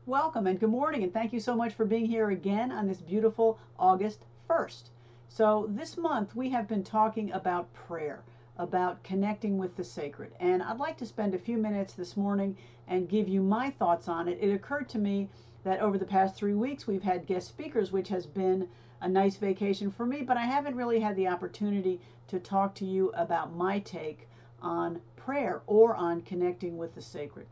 Welcome and good morning, and thank you so much for being here again on this beautiful August 1st. So, this month we have been talking about prayer, about connecting with the sacred, and I'd like to spend a few minutes this morning and give you my thoughts on it. It occurred to me that over the past 3 weeks we've had guest speakers, which has been a nice vacation for me, but I haven't really had the opportunity to talk to you about my take on prayer or on connecting with the sacred.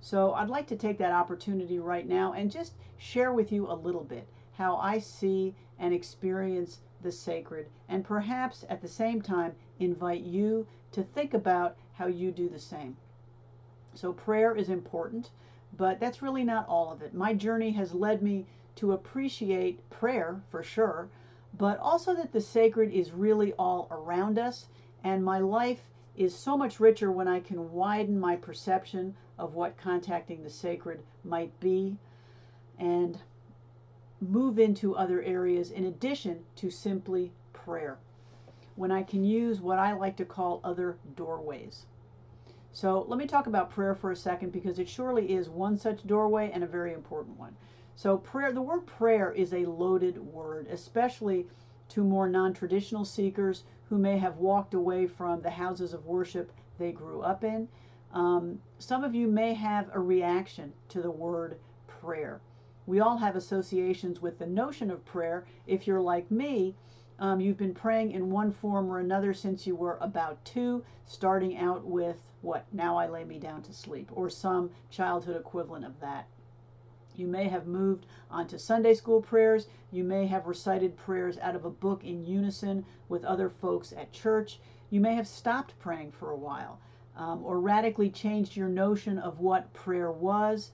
So I'd like to take that opportunity right now and just share with you a little bit how I see and experience the sacred, and perhaps at the same time invite you to think about how you do the same. So prayer is important, but that's really not all of it. My journey has led me to appreciate prayer for sure, but also that the sacred is really all around us, and my life is so much richer when I can widen my perception of what contacting the sacred might be and move into other areas in addition to simply prayer, when I can use what I like to call other doorways. So let me talk about prayer for a second, because it surely is one such doorway and a very important one. So prayer, the word prayer is a loaded word, especially to more non-traditional seekers who may have walked away from the houses of worship they grew up in. Some of you may have a reaction to the word prayer. We all have associations with the notion of prayer. If you're like me, you've been praying in one form or another since you were about 2, starting out with what? Now I lay me down to sleep, or some childhood equivalent of that. You may have moved on to Sunday school prayers. You may have recited prayers out of a book in unison with other folks at church. You may have stopped praying for a while, or radically changed your notion of what prayer was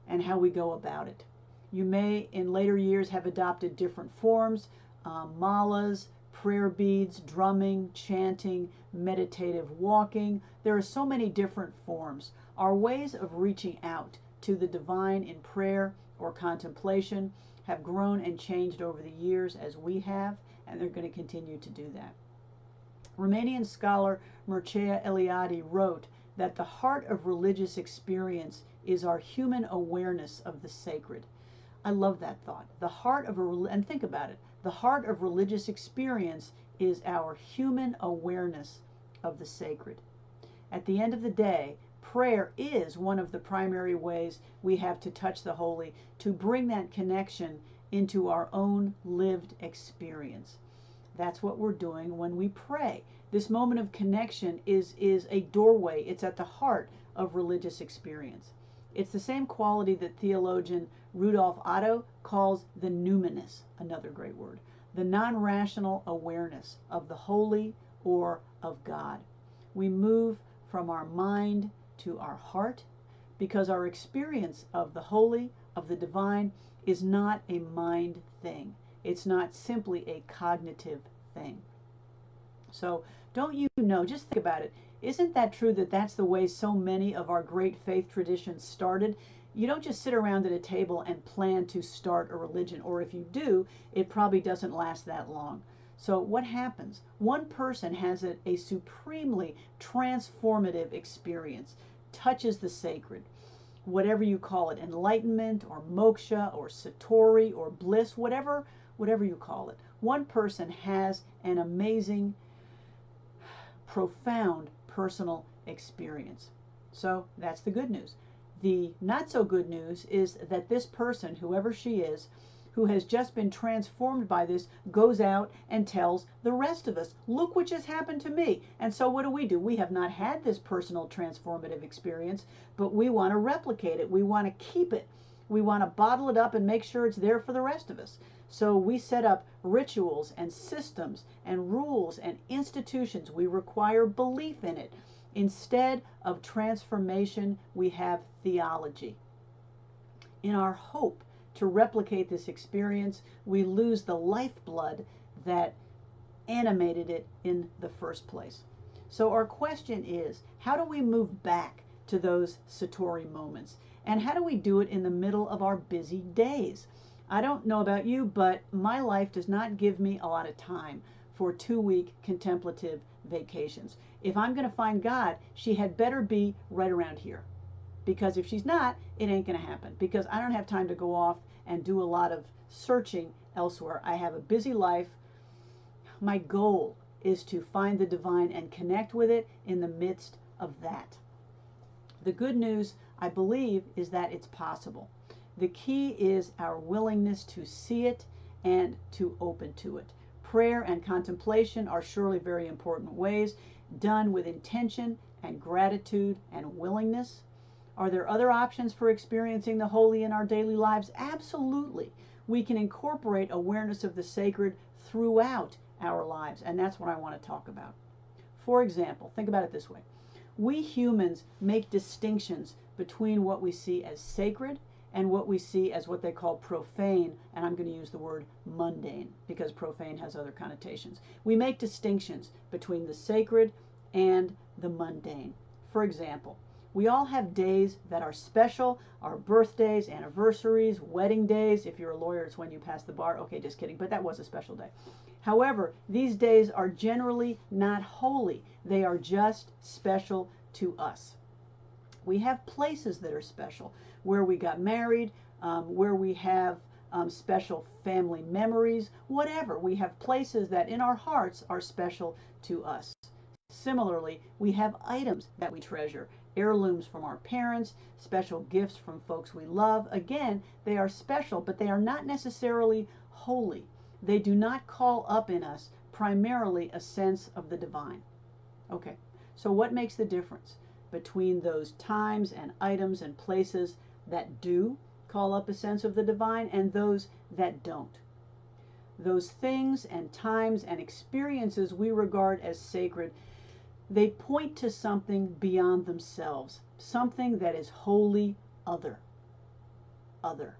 and how we go about it. You may, in later years, have adopted different forms, malas, prayer beads, drumming, chanting, meditative walking. There are so many different forms. Our ways of reaching out to the divine in prayer or contemplation have grown and changed over the years, as we have, and they're going to continue to do that. Romanian scholar Mircea Eliade wrote that the heart of religious experience is our human awareness of the sacred. I love that thought. The heart of and think about it. The heart of religious experience is our human awareness of the sacred. At the end of the day, prayer is one of the primary ways we have to touch the holy, to bring that connection into our own lived experience. That's what we're doing when we pray. This moment of connection is a doorway. It's at the heart of religious experience. It's the same quality that theologian Rudolf Otto calls the numinous, another great word, the non-rational awareness of the holy or of God. We move from our mind to our heart, because our experience of the holy, of the divine, is not a mind thing. It's not simply a cognitive thing. So don't you know, just think about it. Isn't that true that that's the way so many of our great faith traditions started? You don't just sit around at a table and plan to start a religion, or if you do, it probably doesn't last that long. So what happens? One person has a supremely transformative experience, touches the sacred, whatever you call it, enlightenment or moksha or satori or bliss, whatever you call it. One person has an amazing, profound personal experience. So that's the good news. The not so good news is that this person, whoever she is, who has just been transformed by this, goes out and tells the rest of us, look what just happened to me. And so what do? We have not had this personal transformative experience, but we want to replicate it. We want to keep it. We want to bottle it up and make sure it's there for the rest of us. So we set up rituals and systems and rules and institutions. We require belief in it. Instead of transformation, we have theology. In our hope to replicate this experience, we lose the lifeblood that animated it in the first place. So our question is, how do we move back to those satori moments? And how do we do it in the middle of our busy days? I don't know about you, but my life does not give me a lot of time for 2-week contemplative vacations. If I'm going to find God, she had better be right around here. because if she's not, it ain't going to happen, because I don't have time to go off and do a lot of searching elsewhere. I have a busy life. My goal is to find the divine and connect with it in the midst of that. The good news, I believe, is that it's possible. The key is our willingness to see it and to open to it. Prayer and contemplation are surely very important ways, done with intention and gratitude and willingness. Are there other options for experiencing the holy in our daily lives? Absolutely. We can incorporate awareness of the sacred throughout our lives, and that's what I want to talk about. For example, think about it this way. We humans make distinctions between what we see as sacred and what we see as what they call profane, and I'm going to use the word mundane because profane has other connotations. We make distinctions between the sacred and the mundane. For example, we all have days that are special, our birthdays, anniversaries, wedding days. If you're a lawyer, it's when you pass the bar. Okay, just kidding, but that was a special day. However, these days are generally not holy. They are just special to us. We have places that are special, where we got married, where we have special family memories, whatever. We have places that in our hearts are special to us. Similarly, we have items that we treasure, heirlooms from our parents, special gifts from folks we love. Again, they are special, but they are not necessarily holy. They do not call up in us primarily a sense of the divine. Okay, so what makes the difference between those times and items and places that do call up a sense of the divine and those that don't? Those things and times and experiences we regard as sacred, they point to something beyond themselves, something that is wholly other. Other.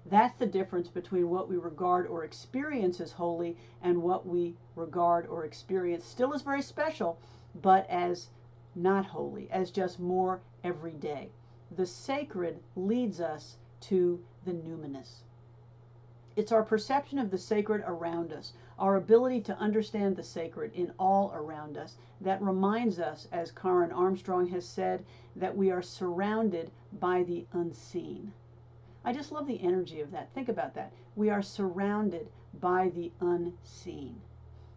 That's the difference between what we regard or experience as holy and what we regard or experience still as very special, but as not holy, as just more everyday. The sacred leads us to the numinous. It's our perception of the sacred around us, our ability to understand the sacred in all around us, that reminds us, as Karen Armstrong has said, that we are surrounded by the unseen. I just love the energy of that. Think about that. We are surrounded by the unseen.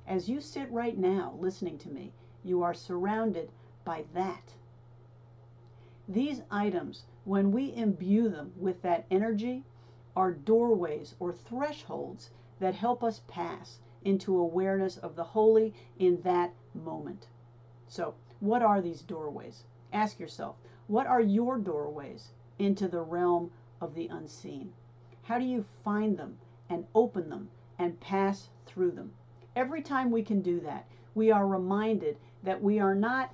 As you sit right now listening to me, you are surrounded by that. These items, when we imbue them with that energy, are doorways or thresholds that help us pass into awareness of the holy in that moment. So, what are these doorways? Ask yourself, what are your doorways into the realm of the unseen? How do you find them and open them and pass through them? Every time we can do that, we are reminded that we are not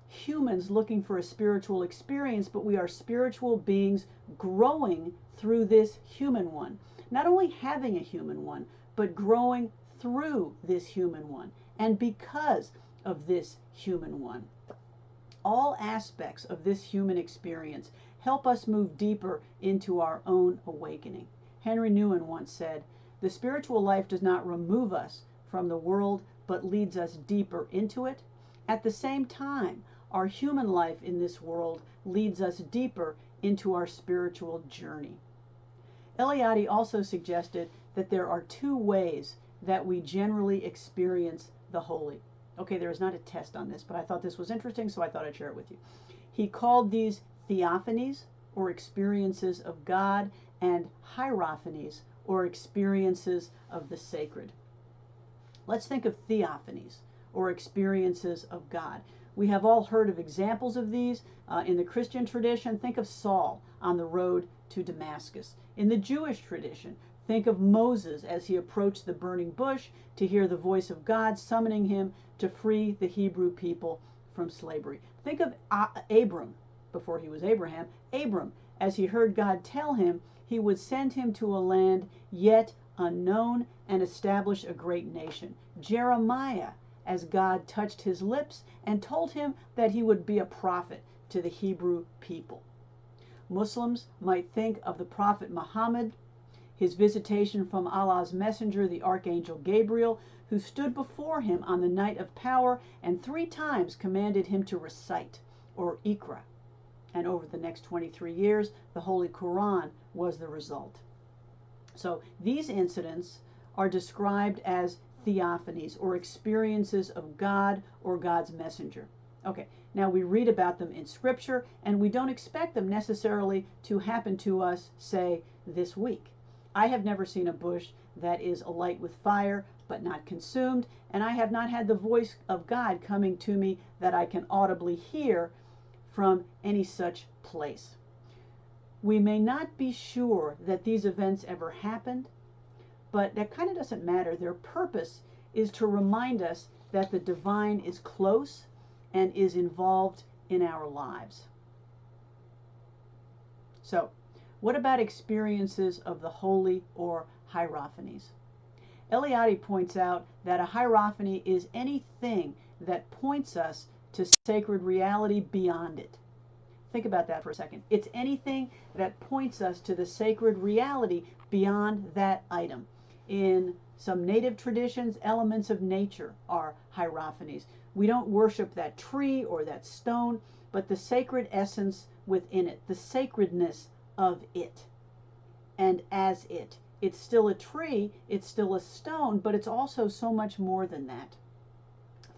humans looking for a spiritual experience, but we are spiritual beings growing through this human one. Not only having a human one, but growing through this human one and because of this human one. All aspects of this human experience help us move deeper into our own awakening. Henry Nouwen once said, "The spiritual life does not remove us from the world, but leads us deeper into it. At the same time, our human life in this world leads us deeper into our spiritual journey." Eliade also suggested that there are two ways that we generally experience the holy. Okay, there is not a test on this, but I thought this was interesting, so I thought I'd share it with you. He called these theophanies, or experiences of God, and hierophanies, or experiences of the sacred. Let's think of theophanies, or experiences of God. We have all heard of examples of these in the Christian tradition. Think of Saul on the road to Damascus. In the Jewish tradition, think of Moses as he approached the burning bush to hear the voice of God summoning him to free the Hebrew people from slavery. Think of Abram, before he was Abraham, Abram, as he heard God tell him he would send him to a land yet unknown and establish a great nation. Jeremiah, as God touched his lips and told him that he would be a prophet to the Hebrew people. Muslims might think of the Prophet Muhammad, his visitation from Allah's messenger, the Archangel Gabriel, who stood before him on the night of power and 3 times commanded him to recite, or Iqra. And over the next 23 years, the Holy Quran was the result. So these incidents are described as theophanies, or experiences of God or God's messenger. Okay, now we read about them in Scripture, and we don't expect them necessarily to happen to us, say, this week. I have never seen a bush that is alight with fire but not consumed, and I have not had the voice of God coming to me that I can audibly hear from any such place. We may not be sure that these events ever happened, but that kind of doesn't matter. Their purpose is to remind us that the divine is close and is involved in our lives. So, what about experiences of the holy or hierophanies? Eliade points out that a hierophany is anything that points us to sacred reality beyond it. Think about that for a second. It's anything that points us to the sacred reality beyond that item. In some native traditions, elements of nature are hierophanies. We don't worship that tree or that stone, but the sacred essence within it, the sacredness of it. And as it. It's still a tree, it's still a stone, but it's also so much more than that.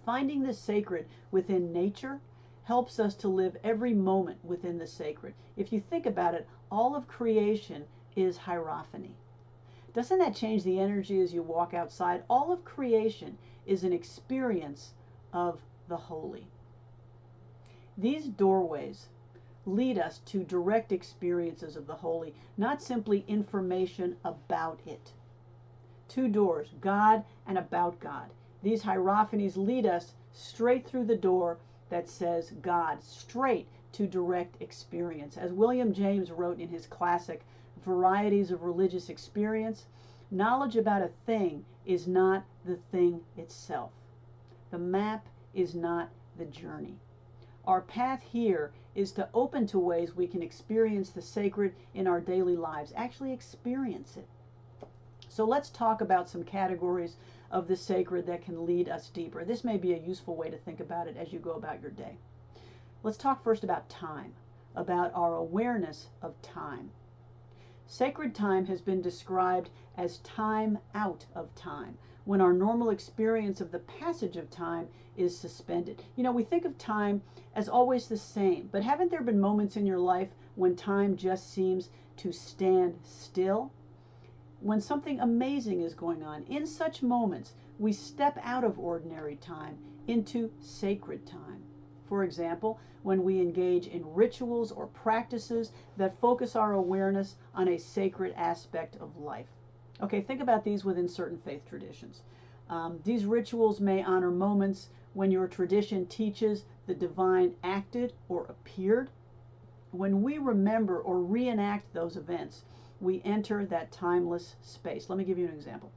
Finding the sacred within nature helps us to live every moment within the sacred. If you think about it, all of creation is hierophany. Doesn't that change the energy as you walk outside? All of creation is an experience of the holy. These doorways lead us to direct experiences of the holy, not simply information about it. Two doors, God and about God. These hierophanies lead us straight through the door that says God, straight to direct experience. As William James wrote in his classic Varieties of Religious Experience, knowledge about a thing is not the thing itself. The map is not the journey. Our path here is to open to ways we can experience the sacred in our daily lives, actually experience it. So let's talk about some categories of the sacred that can lead us deeper. This may be a useful way to think about it as you go about your day. Let's talk first about time, about our awareness of time. Sacred time has been described as time out of time, when our normal experience of the passage of time is suspended. You know, we think of time as always the same, but haven't there been moments in your life when time just seems to stand still? When something amazing is going on, in such moments, we step out of ordinary time into sacred time. For example, when we engage in rituals or practices that focus our awareness on a sacred aspect of life. Okay, think about these within certain faith traditions. These rituals may honor moments when your tradition teaches the divine acted or appeared. When we remember or reenact those events, we enter that timeless space. Let me give you an example.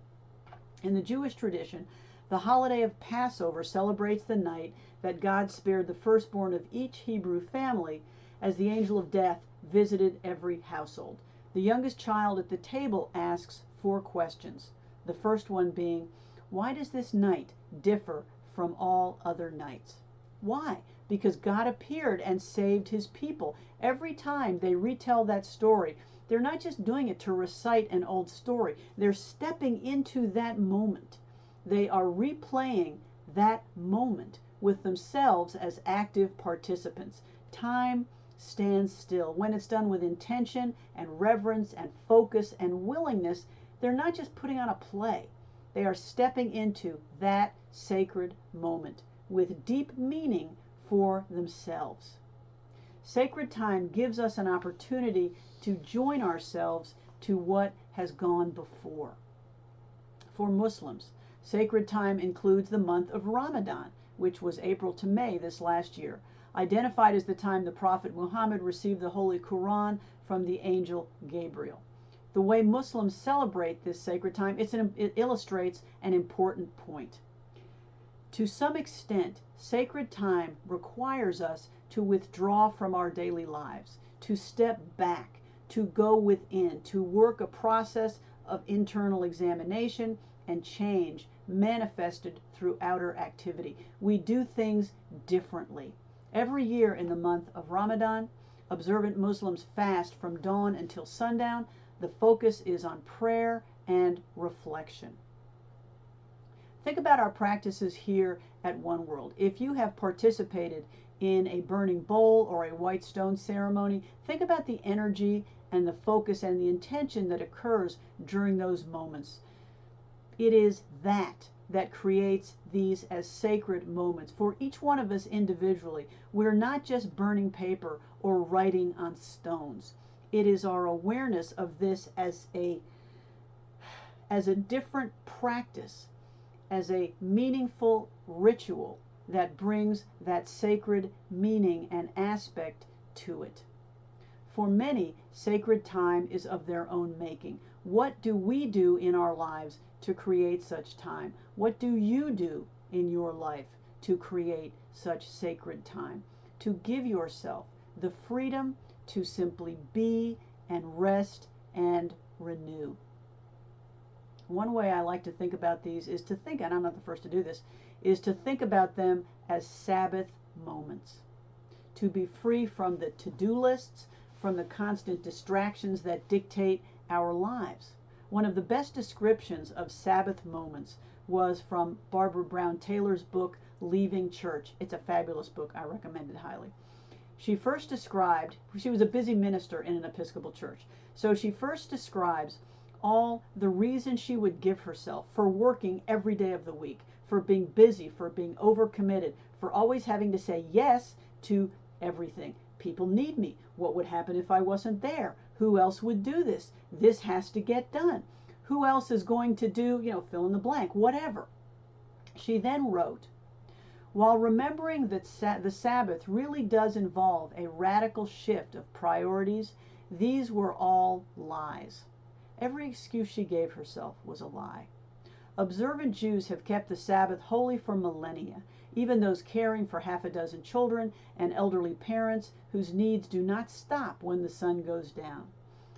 In the Jewish tradition, the holiday of Passover celebrates the night that God spared the firstborn of each Hebrew family as the angel of death visited every household. The youngest child at the table asks 4 questions. The first one being, why does this night differ from all other nights? Why? Because God appeared and saved his people. Every time they retell that story, they're not just doing it to recite an old story. They're stepping into that moment. They are replaying that moment with themselves as active participants. Time stands still. When it's done with intention and reverence and focus and willingness, they're not just putting on a play. They are stepping into that sacred moment with deep meaning for themselves. Sacred time gives us an opportunity to join ourselves to what has gone before. For Muslims, sacred time includes the month of Ramadan, which was April to May this last year, identified as the time the Prophet Muhammad received the Holy Quran from the angel Gabriel. The way Muslims celebrate this sacred time, it illustrates an important point. To some extent, sacred time requires us to withdraw from our daily lives, to step back, to go within, to work a process of internal examination and change manifested through outer activity. We do things differently. Every year in the month of Ramadan, Observant Muslims fast from dawn until sundown. The focus is on prayer and reflection. Think about our practices here at One World. If you have participated in a burning bowl or a white stone ceremony, think about the energy and the focus and the intention that occurs during those moments. It is that creates these as sacred moments for each one of us individually. We're not just burning paper or writing on stones. It is our awareness of this as a different practice, as a meaningful ritual that brings that sacred meaning and aspect to it. For many, sacred time is of their own making. What do we do in our lives to create such time? What do you do in your life to create such sacred time? To give yourself the freedom to simply be and rest and renew. One way I like to think about these is to think, and I'm not the first to do this, is to think about them as Sabbath moments. To be free from the to-do lists, from the constant distractions that dictate our lives. One of the best descriptions of Sabbath moments was from Barbara Brown Taylor's book, Leaving Church. It's a fabulous book. I recommend it highly. She first described, she was a busy minister in an Episcopal church, so she first describes all the reasons she would give herself for working every day of the week, for being busy, for being overcommitted, for always having to say yes to everything. People need me. What would happen if I wasn't there? Who else would do this? This has to get done. Who else is going to do, fill in the blank, whatever. She then wrote, while remembering that the Sabbath really does involve a radical shift of priorities, these were all lies. Every excuse she gave herself was a lie. Observant Jews have kept the Sabbath holy for millennia, even those caring for half a dozen children and elderly parents whose needs do not stop when the sun goes down.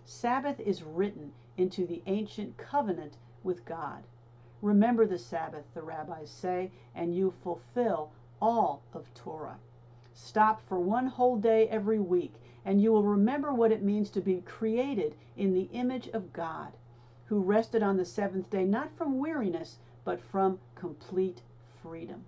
Sabbath is written into the ancient covenant with God. Remember the Sabbath, the rabbis say, and you fulfill all of Torah. Stop for one whole day every week, and you will remember what it means to be created in the image of God, who rested on the seventh day, not from weariness, but from complete freedom.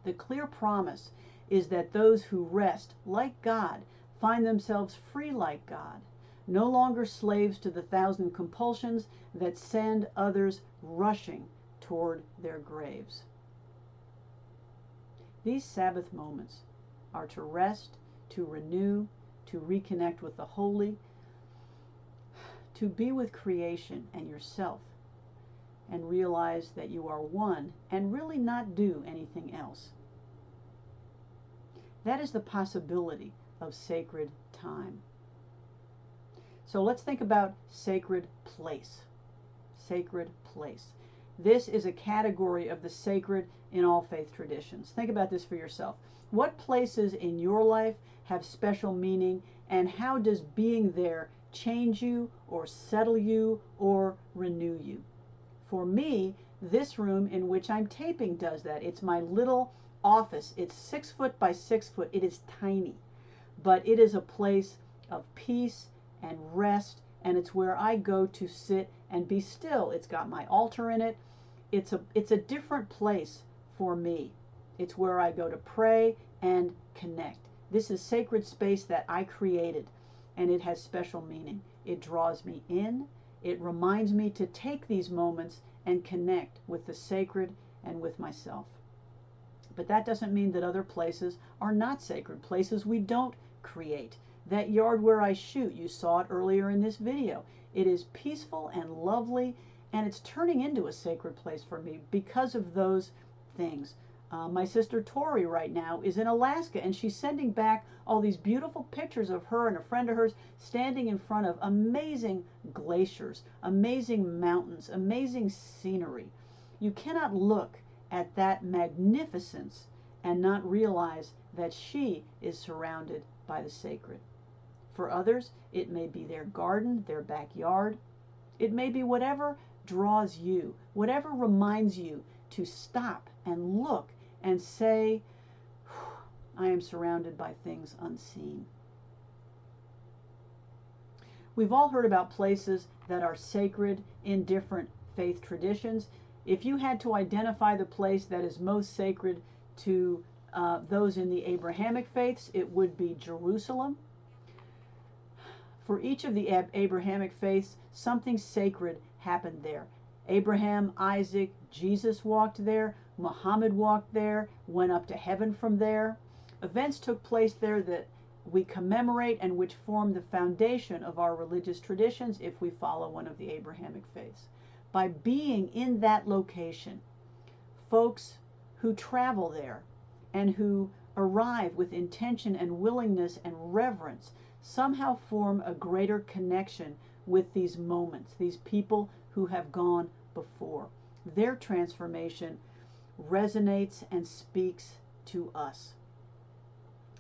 The clear promise is that those who rest like God find themselves free like God, no longer slaves to the thousand compulsions that send others rushing toward their graves. These Sabbath moments are to rest, to renew, to reconnect with the holy, to be with creation and yourself, and realize that you are one and really not do anything else. That is the possibility of sacred time. So let's think about sacred place. Sacred place. This is a category of the sacred in all faith traditions. Think about this for yourself. What places in your life have special meaning, and how does being there change you or settle you or renew you? For me, this room in which I'm taping does that. It's my little office. It's 6 foot by 6 foot. It is tiny, but it is a place of peace and rest, and it's where I go to sit and be still. It's got my altar in it. It's a different place for me. It's where I go to pray and connect. This is sacred space that I created, and it has special meaning. It draws me in. It reminds me to take these moments and connect with the sacred and with myself. But that doesn't mean that other places are not sacred, places we don't create. That yard where I shoot, you saw it earlier in this video. It is peaceful and lovely, and it's turning into a sacred place for me because of those things. My sister Tori right now is in Alaska, and she's sending back all these beautiful pictures of her and a friend of hers standing in front of amazing glaciers, amazing mountains, amazing scenery. You cannot look at that magnificence and not realize that she is surrounded by the sacred. For others, it may be their garden, their backyard. It may be whatever draws you, whatever reminds you to stop and look and say, I am surrounded by things unseen. We've all heard about places that are sacred in different faith traditions. If you had to identify the place that is most sacred to those in the Abrahamic faiths, it would be Jerusalem. For each of the Abrahamic faiths, something sacred happened there. Abraham, Isaac, Jesus walked there. Muhammad walked there, went up to heaven from there. Events took place there that we commemorate and which form the foundation of our religious traditions if we follow one of the Abrahamic faiths. By being in that location, folks who travel there and who arrive with intention and willingness and reverence somehow form a greater connection with these moments, these people who have gone before. Their transformation resonates and speaks to us.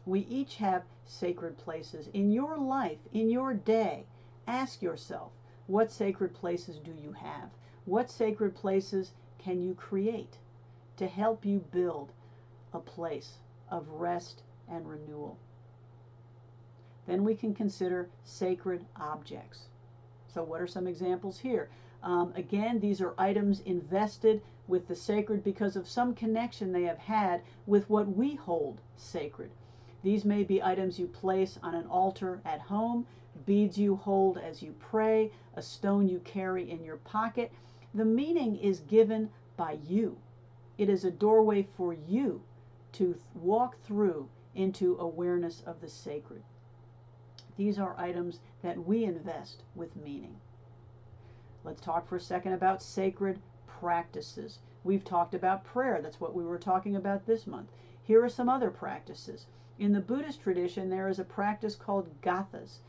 We each have sacred places. In your life, in your day, ask yourself, what sacred places do you have? What sacred places can you create to help you build a place of rest and renewal? Then we can consider sacred objects. So what are some examples here? Again, these are items invested with the sacred because of some connection they have had with what we hold sacred. These may be items you place on an altar at home, beads you hold as you pray, a stone you carry in your pocket. The meaning is given by you. It is a doorway for you to walk through into awareness of the sacred. These are items that we invest with meaning. Let's talk for a second about sacred practices. We've talked about prayer. That's what we were talking about this month. Here are some other practices. In the Buddhist tradition, there is a practice called gathas,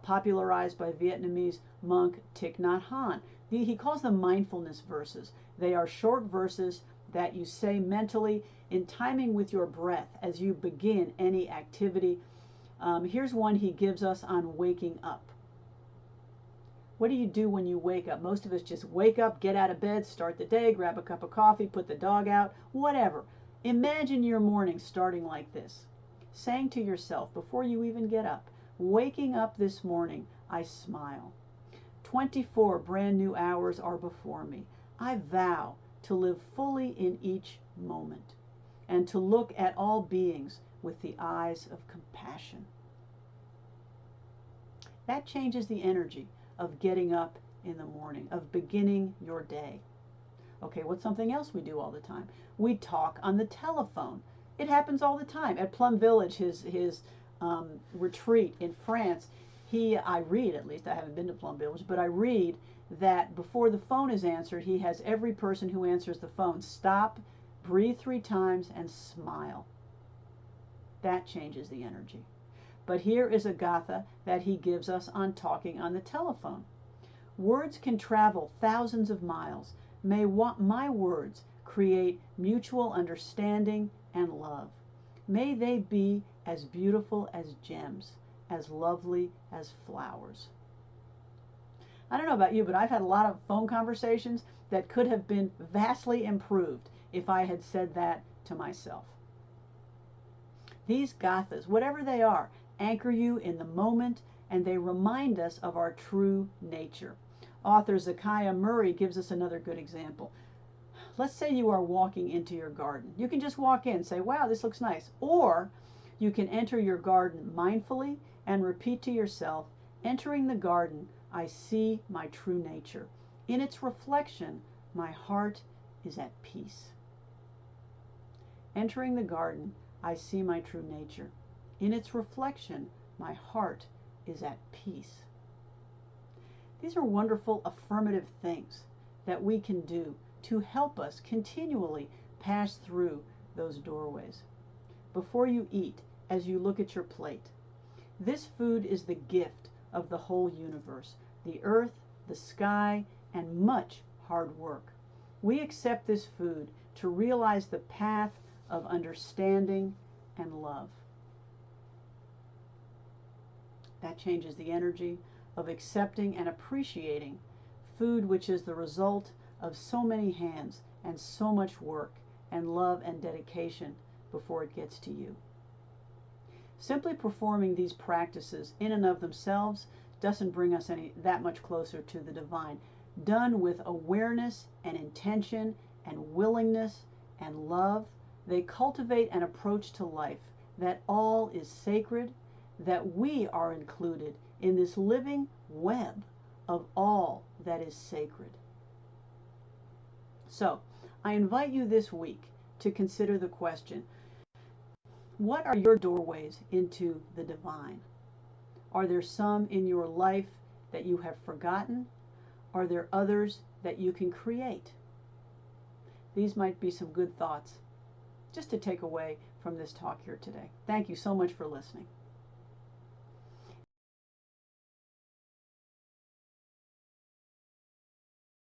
popularized by Vietnamese monk Thich Nhat Hanh. He calls them mindfulness verses. They are short verses that you say mentally in timing with your breath as you begin any activity. Here's one he gives us on waking up. What do you do when you wake up? Most of us just wake up, get out of bed, start the day, grab a cup of coffee, put the dog out, whatever. Imagine your morning starting like this. Saying to yourself before you even get up, waking up this morning, I smile. 24 brand new hours are before me. I vow to live fully in each moment and to look at all beings with the eyes of compassion. That changes the energy of getting up in the morning, of beginning your day. Okay, what's something else we do all the time? We talk on the telephone. It happens all the time. At Plum Village, his retreat in France, I read, at least I haven't been to Plum Village, but I read that before the phone is answered, he has every person who answers the phone stop, breathe 3 times, and smile. That changes the energy. But here is a gatha that he gives us on talking on the telephone. Words can travel thousands of miles. May my words create mutual understanding and love. May they be as beautiful as gems, as lovely as flowers. I don't know about you, but I've had a lot of phone conversations that could have been vastly improved if I had said that to myself. These gathas, whatever they are, anchor you in the moment, and they remind us of our true nature. Author Zakiya Murray gives us another good example. Let's say you are walking into your garden. You can just walk in, say, wow, this looks nice. Or you can enter your garden mindfully and repeat to yourself, entering the garden, I see my true nature. In its reflection, my heart is at peace. Entering the garden, I see my true nature. In its reflection, my heart is at peace. These are wonderful affirmative things that we can do to help us continually pass through those doorways. Before you eat, as you look at your plate, this food is the gift of the whole universe, the earth, the sky, and much hard work. We accept this food to realize the path of understanding and love. That changes the energy of accepting and appreciating food which is the result of so many hands and so much work and love and dedication before it gets to you. Simply performing these practices in and of themselves doesn't bring us any that much closer to the divine. Done with awareness and intention and willingness and love, they cultivate an approach to life that all is sacred, that we are included in this living web of all that is sacred. So, I invite you this week to consider the question, what are your doorways into the divine? Are there some in your life that you have forgotten? Are there others that you can create? These might be some good thoughts just to take away from this talk here today. Thank you so much for listening.